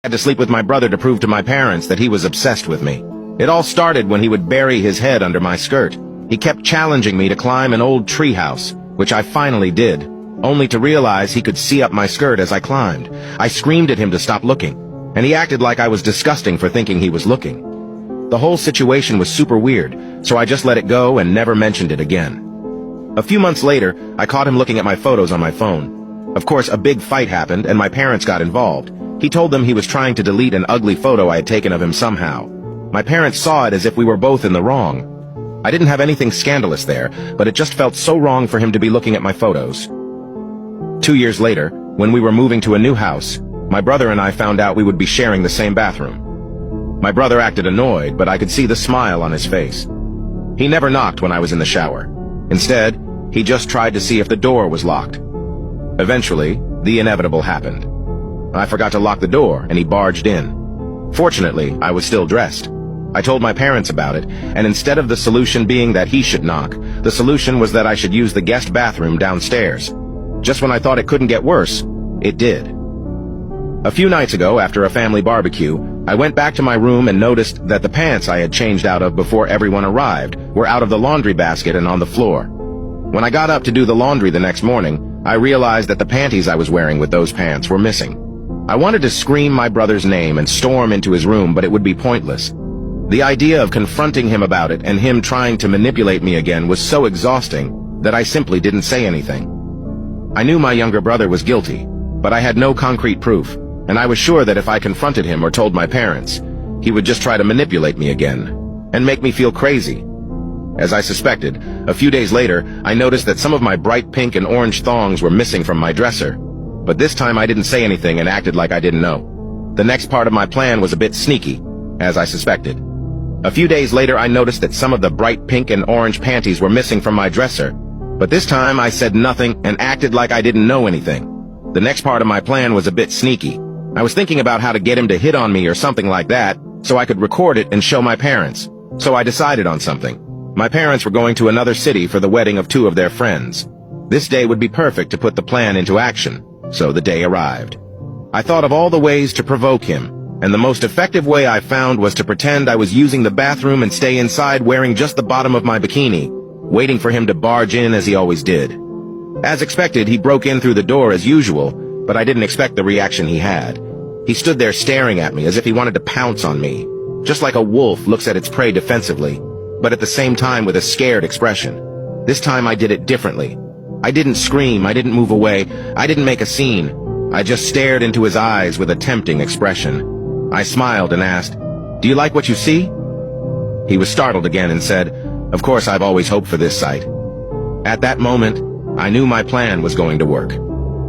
had to sleep with my brother to prove to my parents that he was obsessed with me. It all started when he would bury his head under my skirt. He kept challenging me to climb an old treehouse, which I finally did, only to realize he could see up my skirt as I climbed. I screamed at him to stop looking, and he acted like I was disgusting for thinking he was looking. The whole situation was super weird, so I just let it go and never mentioned it again. A few months later, I caught him looking at my photos on my phone. Of course, a big fight happened, and my parents got involved. He told them he was trying to delete an ugly photo I had taken of him somehow. My parents saw it as if we were both in the wrong. I didn't have anything scandalous there, but it just felt so wrong for him to be looking at my photos. 2 years later, when we were moving to a new house, my brother and I found out we would be sharing the same bathroom. My brother acted annoyed, but I could see the smile on his face. He never knocked when I was in the shower. Instead, he just tried to see if the door was locked. Eventually, the inevitable happened. I forgot to lock the door, and he barged in. Fortunately, I was still dressed. I told my parents about it, and instead of the solution being that he should knock, the solution was that I should use the guest bathroom downstairs. Just when I thought it couldn't get worse, it did. A few nights ago, after a family barbecue, I went back to my room and noticed that the pants I had changed out of before everyone arrived were out of the laundry basket and on the floor. When I got up to do the laundry the next morning, I realized that the panties I was wearing with those pants were missing. I wanted to scream my brother's name and storm into his room, but it would be pointless. The idea of confronting him about it and him trying to manipulate me again was so exhausting that I simply didn't say anything. I knew my younger brother was guilty, but I had no concrete proof, and I was sure that if I confronted him or told my parents, he would just try to manipulate me again and make me feel crazy. As I suspected, a few days later, I noticed that some of my bright pink and orange thongs were missing from my dresser. But this time I didn't say anything and acted like I didn't know. The next part of my plan was a bit sneaky, as I suspected. A few days later I noticed that some of the bright pink and orange panties were missing from my dresser. But this time I said nothing and acted like I didn't know anything. The next part of my plan was a bit sneaky. I was thinking about how to get him to hit on me or something like that, so I could record it and show my parents. So I decided on something. My parents were going to another city for the wedding of 2 of their friends. This day would be perfect to put the plan into action. So the day arrived. I thought of all the ways to provoke him, and the most effective way I found was to pretend I was using the bathroom and stay inside wearing just the bottom of my bikini, waiting for him to barge in as he always did. As expected, he broke in through the door as usual, but I didn't expect the reaction he had. He stood there staring at me as if he wanted to pounce on me, just like a wolf looks at its prey defensively, but at the same time with a scared expression. This time I did it differently. I didn't scream, I didn't move away, I didn't make a scene. I just stared into his eyes with a tempting expression. I smiled and asked, "Do you like what you see?" He was startled again and said, "Of course, I've always hoped for this sight." At that moment, I knew my plan was going to work.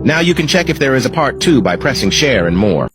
Now you can check if there is a part 2 by pressing share and more.